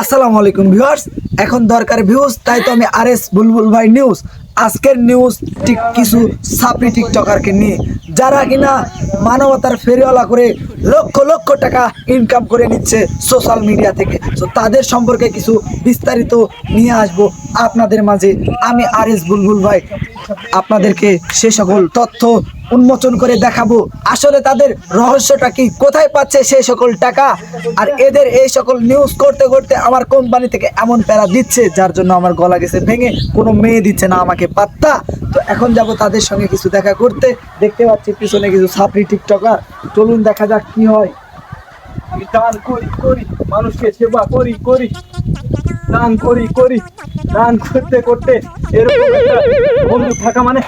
আসসালামু আলাইকুম ভিউয়ার্স, এখন দরকার ভিউজ, তাই তো আমি আরএস বুলবুল ভাই নিউজ। আজকের নিউজ ঠিক কিছু সাপড়ি টিকটকারকে নিয়ে, যারা কিনা মানবতার ফেরিওয়ালা করে লক্ষ লক্ষ টাকা ইনকাম করে নিচ্ছে সোশ্যাল মিডিয়া থেকে। তো তাদের সম্পর্কে কিছু বিস্তারিত নিয়ে আসবো আপনাদের মাঝে। আমি আরএস বুলবুল ভাই আপনাদেরকে সে সকল তথ্য উন্মোচন করে দেখাবো আসলে তাদের রহস্যটা কি, কোথায় পাচ্ছে সেই সকল টাকা। আর এদের এই সকল নিউজ করতে করতে আমার কোম্পানি থেকে এমন প্যারা দিচ্ছে, যার জন্য আমার গলা গেছে ভেঙে, কোনো মেয়ে দিচ্ছে না আমাকে পাত্তা। তো এখন যাব তাদের সঙ্গে কিছু দেখা করতে। দেখতে পাচ্ছি পিছনে কিছু ছাপড়ি টিকটকার, চলুন দেখা যাক কি হয়। দান করি করি মানুষকে সেবা করি করি দান করি করি দান করতে করতে এরকম একটা বন্ধু থাকা মানে।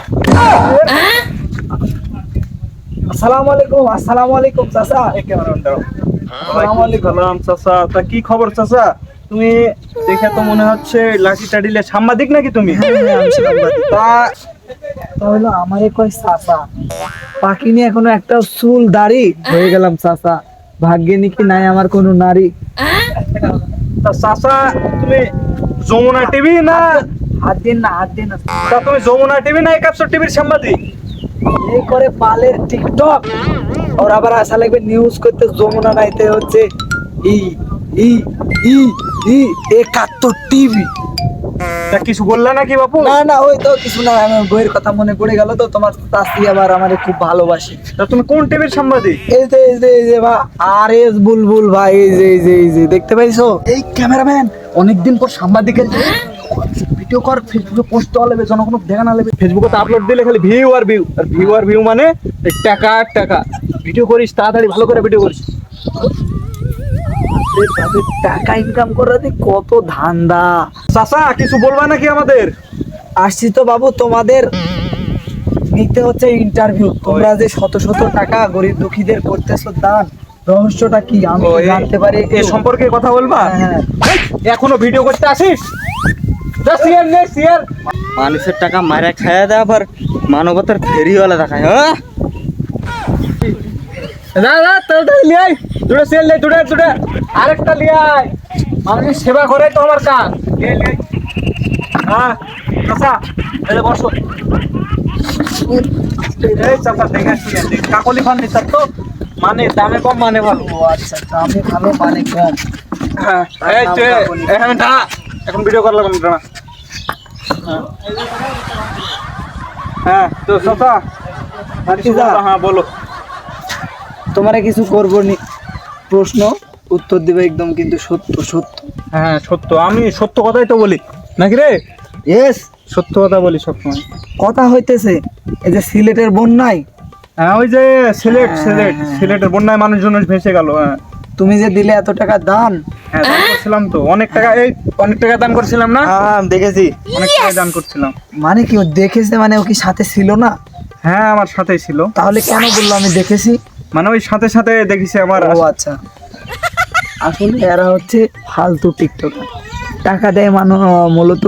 আসসালামু আলাইকুম। আসসালামু আলাইকুম চাচা। সালাম চাচা, তা কি খবর চাচা? তুমি দেখে তো মনে হচ্ছে লাঠি টাডিলে সাংবাদিক নাকি তুমি? তা তাহলে আমারে কয় চাচা, পাখি নিয়ে এখনো একটা চুল দাড়ি হয়ে গেলাম চাচা। ভাগ্যে নাকি নাই আমার কোনো নারী। তা চাচা তুমি যমুনা টিভি না? হাত দিন না, হাত দিন না। তা তুমি যমুনা টিভি না একাত্তর টিভির সাংবাদিক? এই করে পালের টিকটক, ওর আবার আসা লাগবে নিউজ করতে। যমুনা নাইতে হচ্ছে ই ই ই ই 71 টিভি। তা কিছু বললা নাকি বাপু? না না, ওই তো কিছু না, আমার বইয়ের কথা মনে পড়ে গেল তো। তোমার চাচি আবার আমারে খুব ভালোবাসে। তা তুমি কোন টিভির সাংবাদিক? এই যে ভাই আরএস বুলবুল ভাই, এই যে দেখতে পাইছো? এই ক্যামেরাম্যান অনেকদিন পর সাংবাদিকের ভিডিও কর, ফেসবুকে পোস্ট দেওয়া লাগবে, জনগণ দেখা না লাগবে। ফেসবুকে তো আপলোড দিলে খালি ভিউ আর ভিউ, আর ভিউ আর ভিউ মানে এই টাকা আর টাকা। ভিডিও করিস তাড়াতাড়ি, ভালো করে ভিডিও করিস। তাদের টাকা ইনকাম করাতে কত ধান্দা। চাচা কিছু বলবা নাকি আমাদের? আসছি তো বাবু, তোমাদের নিতে হচ্ছে ইন্টারভিউ। তোমরা যে শত শত টাকা গরিব দুঃখীদের করতেছো দান, রহস্যটা কি আমি ও, জানতে পারি? এ সম্পর্কে কথা বলবা? হ্যাঁ। এখনো ভিডিও করতে আসিস? মানুষের টাকা মারা খায়া দেয়, আবার মানবতার ফেরিওয়ালা দেখায়। হ্যাঁ তাড়াতাড়ি লিয়ে আয়, দুটো সেল লে, দুটো আরেকটা লিয়ে আয়। মানুষের সেবা করে তো আমার কাজ। লিয়ে আয়। হ্যাঁ চাচা, এই যে বসো। এই চাচা দেখে কাকলি ফান দিচ্ছ তো, মানে দামে কম মানে ভালো। ও আচ্ছা, আমি ভালো মানে কম। হ্যাঁ এই যে এখানে দাঁড়া, এখন ভিডিও করলাম দাঁড়া। হ্যাঁ তো চাচা হ্যাঁ বলো। তোমারে কিছু করবো নি, প্রশ্ন উত্তর দিবে একদম কিন্তু সত্য সত্য। হ্যাঁ সত্য, আমি সত্য কথাই তো বলি নাকি রে? ইয়েস, সত্য কথা বলি সবসময়। কথা হইতেছে এই যে সিলেটের বন্যায় হ্যাঁ ওই যে সিলেটের বন্যায় মানুষজন ভেসে গেল। হ্যাঁ তুমি যে দিলে এত টাকা দান, হ্যাঁ দান করছিলাম তো, অনেক টাকা, এই অনেক টাকা দান করছিলাম না? হ্যাঁ দেখেছি। অনেক টাকা দান করছিলাম। মানে কি ও দেখেছে? মানে ও কি সাথে ছিল না? হ্যাঁ আমার সাথেই ছিল। তাহলে কেন বললো আমি দেখেছি? মানে ওই সাথে সাথে দেখেছি আমার। ও আচ্ছা, আসলে এরা হচ্ছে ফালতু টিকটকার। টাকা দেয় মূলত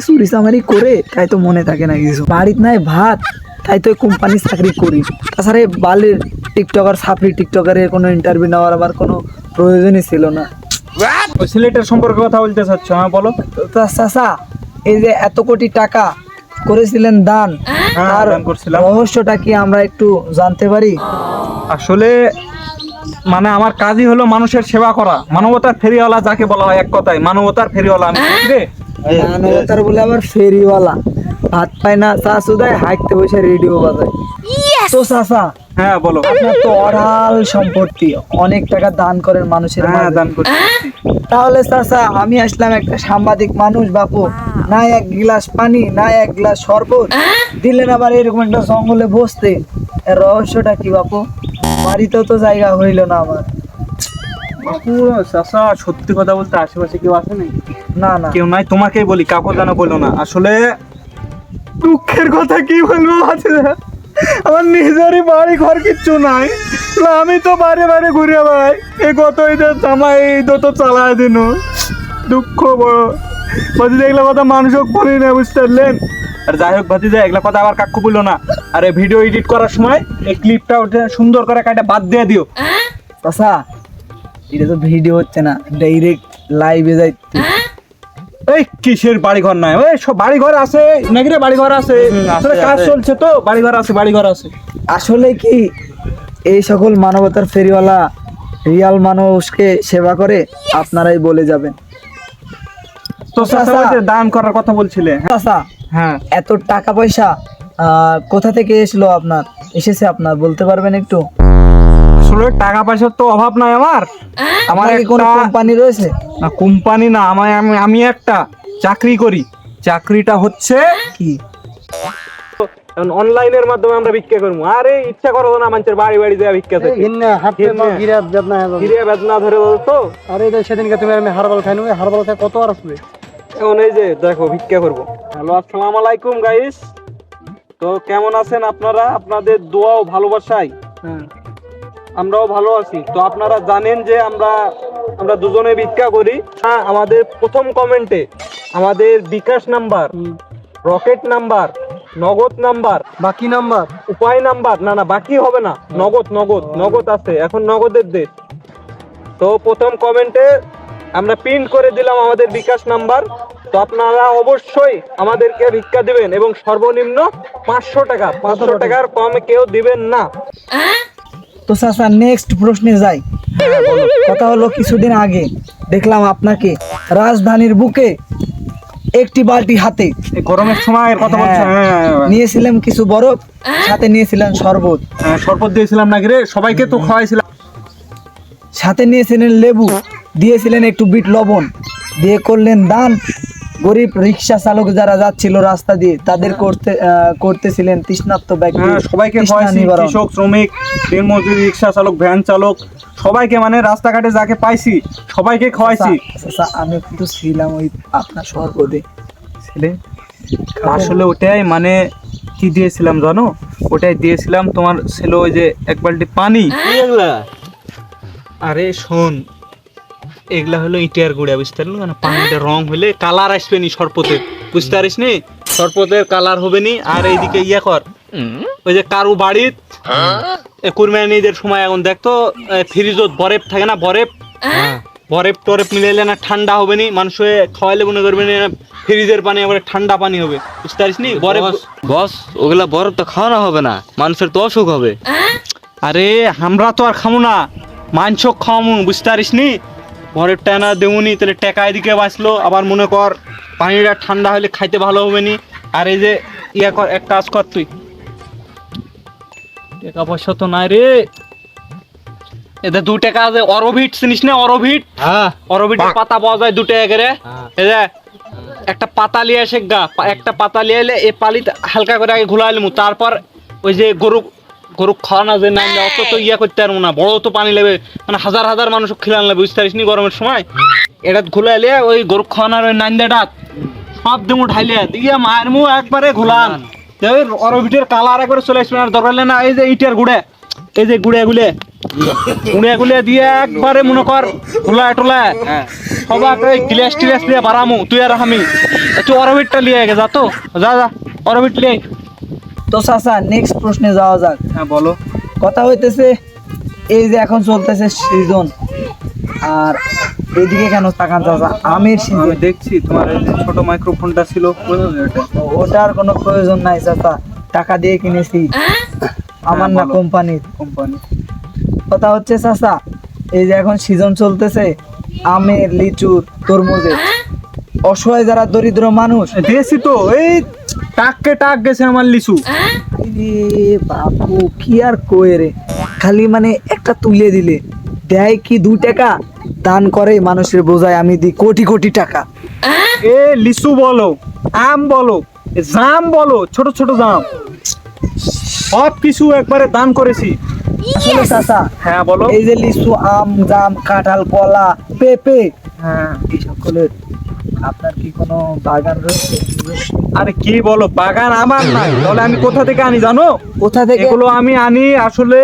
চুরি চামারি করে, তাই তো মনে থাকে না কিছু। বাড়িতে নাই ভাত, তাই তো কোম্পানি চাকরি করি। তাছাড়া এই বালের টিকটকার ছাপড়ি টিকটকারের কোনো ইন্টারভিউ নেওয়ার আমার কোনো প্রয়োজনই ছিল না। ওই সিলেটের সম্পর্কে কথা বলতে চাচ্ছ? হ্যাঁ বলো। তো চাচা, এই যে এত কোটি টাকা করেছিলেন দান, হ্যাঁ, তার দান করছিলাম। রহস্যটা কি আমরা একটু জানতে পারি? আসলে মানে আমার কাজই হলো মানুষের সেবা করা, মানবতার ফেরিওয়ালা যাকে বলা হয়, এক কথায় মানবতার ফেরিওয়ালা আমি। ঠিক রে? মানবতার বলে আবার ফেরিওয়ালা, ভাত পায় না চা সুদায়, হাঁটতে বসে রেডিও বাজায়। তো চাচা, হ্যাঁ বলো। আপনার তো অঢাল সম্পত্তি, অনেক টাকা দান করেন মানুষের হ্যাঁ মাঝে। দান করছি। তাহলে চাচা, আমি আসলাম একটা সাংবাদিক মানুষ বাপু, না এক গ্লাস পানি না এক গ্লাস শরবত দিলেন, আবার এরকম একটা জঙ্গলে বসতে। এর রহস্যটা কি বাপু? বাড়িতেও তো জায়গা হইল না আমার। বাপু চাচা সত্যি কথা বলতে আশেপাশে কেউ আসে নাই? না না, কেউ নাই, তোমাকেই বলি, কাউকে যেন বলো না। আসলে দুঃখের কথা কি বলবো, আমার নিজেরই বাড়ি ঘর কিচ্ছু নাই। আমি তো বাড়ি বাড়ি ঘুরে ভাই, এই গত ঈদের জামাই ঈদও তো চালায় দিন। দুঃখ বড় ভাতি, এগুলা কথা মানুষও করি না, বুঝতে পারলেন? আর যাই হোক ভাতি, এগুলা কথা আবার কাকু বললো না। আর এই ভিডিও এডিট করার সময় এই ক্লিপটা উঠে সুন্দর করে কাটা বাদ দিয়ে দিও। চাচা এটা তো ভিডিও হচ্ছে না, ডাইরেক্ট লাইভে যাই। এই কিসের বাড়ি ঘর নাই, ওই সব বাড়ি ঘর আছে নাকি রে? বাড়ি ঘর আছে, আসলে কাজ চলছে তো, বাড়ি ঘর আছে, বাড়ি ঘর আছে। আসলে কি এই সকল মানবতার ফেরিওয়ালা রিয়াল মানুষকে সেবা করে? আপনারাই বলে যাবেন। তো চাচা ওই যে দান করার কথা বলছিলে। চাচা, হ্যাঁ, এত টাকা পয়সা কোথা থেকে এসেছে আপনার বলতে পারবেন একটু? আসলে টাকা পয়সার তো অভাব নাই আমার। আমার কি কোনো কোম্পানি রয়েছে? না, কোম্পানি না, আমি একটা চাকরি করি। চাকরিটা হচ্ছে কি? অনলাইনের মাধ্যমে আমরা ভিক্ষা করবো। আরে ইচ্ছা করো না মানুষের বাড়ি বাড়ি দেওয়া ভিক্ষা থেকে। গিরিয়া বেদনা ধরে বলতো। আরে সেদিনকে তুমি আমি হারবাল খাই নি, হারবাল খাই কত আর আসবে। এখন এই যে দেখো ভিক্ষা করবো। হ্যালো, আসসালামু আলাইকুম গাইস। তো কেমন আছেন আপনারা? আপনাদের দোয়া ও ভালোবাসায় আমরাও ভালো আছি। তো আপনারা জানেন যে আমরা দুজনে ভিক্ষা করি। হ্যাঁ, আমাদের প্রথম কমেন্টে আমাদের বিকাশ নাম্বার, রকেট নাম্বার, নগদ নাম্বার, বাকি নাম্বার উপায় নাম্বার, না বাকি হবে না, নগদ আছে, এখন নগদের দেশ। তো প্রথম কমেন্টে আমরা প্রিন্ট করে দিলাম আমাদের বিকাশ নাম্বার। তো আপনারা অবশ্যই আমাদেরকে ভিক্ষা দিবেন এবং সর্বনিম্ন 500 টাকা, 500 টাকার কমে কেউ দিবেন না। তো চাচা নেক্সট প্রশ্নে যাই। কথা হলো কিছুদিন আগে দেখলাম আপনাকে রাজধানীর বুকে একটি বালতি হাতে এই গরমের সময়ের কথা বলছেন? নিয়েছিলেন কিছু বরফ, সাথে নিয়েছিলেন শরবত, শরবত দিয়েছিলাম নাকি রে? সবাইকে তো খাওয়াইছিলাম। সাথে নিয়েছিলেন লেবু, দিয়েছিলেন একটু বিট লবণ, দিয়ে করলেন দান। গরিব রিক্সা চালক যারা যাচ্ছিল রাস্তা দিয়ে তাদের করতেছিলেন তৃষ্ণার্ত ব্যক্তি সবাইকে তৃষ্ণা খাওয়াইছি, নিবারণ। কৃষক, শ্রমিক, দিনমজুর, রিক্সা চালক, ভ্যান চালক, সবাইকে মানে রাস্তাঘাটে যাকে পাইছি সবাইকে খাওয়াইছি। চাচা, আমি কিন্তু ছিলাম ওই আপনার শরবতে। ছেলে আসলে ওটাই মানে কি দিয়েছিলাম জানো? ওটাই দিয়েছিলাম তোমার ছিল ওই যে এক বালতি পানি। আরে শোন, এগুলা হলো ইটের গুঁড়া, বুঝতে পারলি? মানে পানিটা রং হলে কালার আসবে নি শরবতের, বুঝতে পারিস নি? শরবতের কালার হবে নি। আর এইদিকে ইয়া কর, ওই যে কারু বাড়িত কুরবানিদের সময় এখন দেখতো ফ্রিজত বরফ থাকে না, বরফ টরফ মিলাইলে না ঠান্ডা হবে নি, মানুষ খাওয়াইলে মনে করবে না ফ্রিজের পানি একবারে ঠান্ডা পানি হবে, বুঝতে পারিস নি? বরফ বস, ওগুলা বরফ তো খাওয়ানো হবে না, মানুষের তো অসুখ হবে। আরে আমরা তো আর খামু না, মাংস খাওয়ামু, বুঝতে পারিস নি? বরফ টানা দেবুনি, তাহলে টেকা এদিকে বাঁচলো। আবার মনে কর পানিটা ঠান্ডা হলে খাইতে ভালো হবে নি। আর এই যে ইয়া কর, এক কাজ কর, তুই টাকা পয়সা তো নাই রে, এদের 2 টাকা আছে, অরবিট চিনিস না? অরবিটের পাতা পাওয়া যায় 2 টাকা করে। এই যে একটা পাতা লিয়ে আসে গা, একটা পাতা লিয়ে এলে এই পালিতে হালকা করে আগে ঘুলাইলাম, তারপর ওই যে গরু খাওয়ানো যে নাম অত তো ইয়া করতে পারবো না, বড় তো পানি লাগবে, মানে হাজার হাজার মানুষ খিলান লাগবে, বুঝতে পারিস নি? গরমের সময় এটা ঘুলাইলে ওই গরু খাওয়ানোর ওই নাইন্দাটা সব দিমু ঢাইলে দিয়ে মায়ের মুখ একবারে ঘুলান, অরবিটের কালার একবারে চলে আসবে। আর দরকার না এই যে ইটের গুড়ে, এই যে গুড়ে দিয়ে একবারে মনে কর ঘুলা টোলা সবাই গ্লাস টিলাস দিয়ে বাড়ামু, তুই আর আমি একটু অরবিটটা লিয়ে গে যা, তো যা অরবিট লিয়ে। তো চাচা নেক্সট প্রশ্নে যাওয়া যাক। হ্যাঁ বলো। কথা হইতেছে এই যে এখন চলতেছে সিজন, আর এদিকে কেন তাকান চাচা? আমের আমি সিজন। দেখছি তোমার এই যে ছোট মাইক্রোফোনটা ছিল, ওটার কোনো প্রয়োজন নাই চাচা, টাকা দিয়ে কিনেছি, আমার না বলো। কোম্পানি। কথা হচ্ছে চাচা, এই যে এখন সিজন চলতেছে আমের, লিচুর, তরমুজের, অসহায় যারা দরিদ্র মানুষ, দিয়েছি তো, এই টাক গেছে আমার লিচু। এরে বাপু কি আর কয়ে রে, খালি মানে একটা তুলে দিলে দেয় কি 2 টাকা, দান করে মানুষের বোঝায় আমি দিই কোটি কোটি টাকা। এ লিচু বলো, আম বলো, জাম বলো, ছোট ছোট জাম, সব কিছু একবারে দান করেছি। আসলে চাচা, হ্যাঁ বলো। এই যে লিচু, আম, জাম, কাঁঠাল, কলা, পেঁপে, হ্যাঁ, এই সকলের আপনার কি কোনো বাগান রয়েছে? আরে কি বলো, বাগান আমার নাই, তাহলে আমি কোথা থেকে আনি জানো? কোথা থেকে? এগুলো আমি আনি আসলে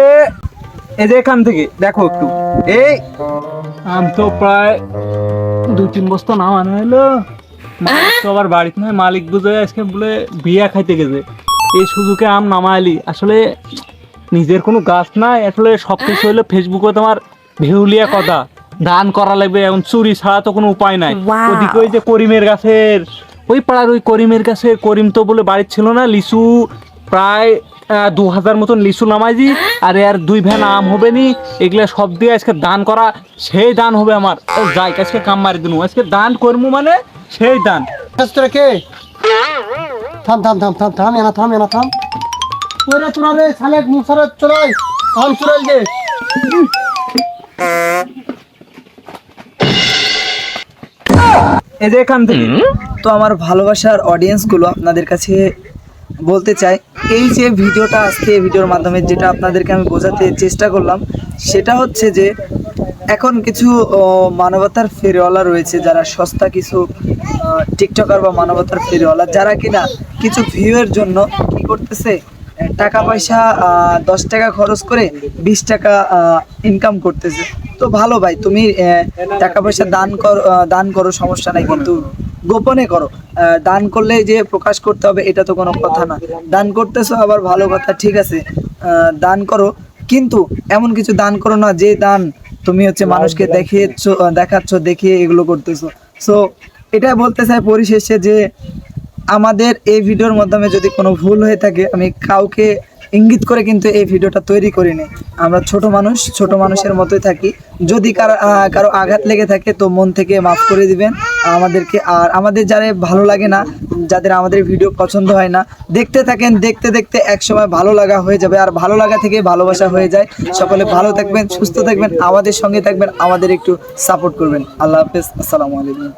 এই যে এখান থেকে, দেখো একটু, এই আম তো প্রায় 2-3 বস্তা নাম আনা হলো। মালিক তো আবার বাড়িতে নয়, মালিক বুঝে আজকে বলে বিয়া খাইতে গেছে, এই সুযোগে আম নামাইলি। আসলে নিজের কোনো গাছ নাই, আসলে সবকিছু হলো ফেসবুকে তোমার ভিউলিয়া কথা, দান করা লাগবে, এখন চুরি ছাড়া তো কোনো উপায় নাই। ওদিকে ওই যে করিমের গাছের, ওই পাড়ার ওই করিমের গাছের, করিম তো বলে বাড়ির ছিল না, লিচু প্রায় 2000 মতন লিচু নামাইছি, আর এর 2 ভ্যান আম হবে নি, এগুলা সব দিয়ে আজকে দান করা, সেই দান হবে আমার। ও যাই, আজকে কাম মারি দিনু, আজকে দান করবো মানে সেই দান। তোরা কে? থাম থাম থাম থাম থাম, এনা থাম, এনা থাম। ওরে তোরা রে সালেক মুসারত চলাই, আম চুরাই দে। এই যে এখান থেকে তো আমার ভালোবাসার অডিয়েন্সগুলো আপনাদের কাছে বলতে চাই, এই যে ভিডিওটা আজকে এই ভিডিওর মাধ্যমে যেটা আপনাদেরকে আমি বোঝাতে চেষ্টা করলাম, সেটা হচ্ছে যে এখন কিছু মানবতার ফেরিওয়ালা রয়েছে, যারা সস্তা কিছু টিকটকার বা মানবতার ফেরিওয়ালা, যারা কিনা কিছু ভিউয়ের জন্য কি করতেছে, টাকা পয়সা 10 টাকা খরচ করে 20 টাকা ইনকাম করতেছে। তো ভালো ভাই, তুমি টাকা পয়সা দান করো, সমস্যা নাই, কিন্তু গোপনে করো। দান করলে যে প্রকাশ করতে হবে এটা তো কোনো কথা না। দান করতেছো আবার ভালো কথা, ঠিক আছে, দান করো, কিন্তু এমন কিছু দান করো না যে দান তুমি হচ্ছে মানুষকে দেখাচ্ছ, দেখিয়ে এগুলো করতেছো। সো এটাই বলতে চাই পরিশেষে যে আমাদের এই ভিডিওর মাধ্যমে যদি কোনো ভুল হয়ে থাকে, আমি কাউকে ইঙ্গিত করে কিন্তু এই ভিডিওটা তৈরি করিনি। আমরা ছোট মানুষের মতোই থাকি। যদি কারো আঘাত লেগে থাকে তো মন থেকে মাফ করে দিবেন আমাদেরকে। আর আমাদের যারা ভালো লাগে না, যাদের আমাদের ভিডিও পছন্দ হয় না, দেখতে থাকেন, দেখতে দেখতে একসময় ভালো লাগা হয়ে যাবে, আর ভালো লাগা থেকে ভালোবাসা হয়ে যায়। সকলে ভালো থাকবেন, সুস্থ থাকবেন, আমাদের সঙ্গে থাকবেন, আমাদের একটু সাপোর্ট করবেন। আল্লাহ হাফেজ, আসসালামু আলাইকুম।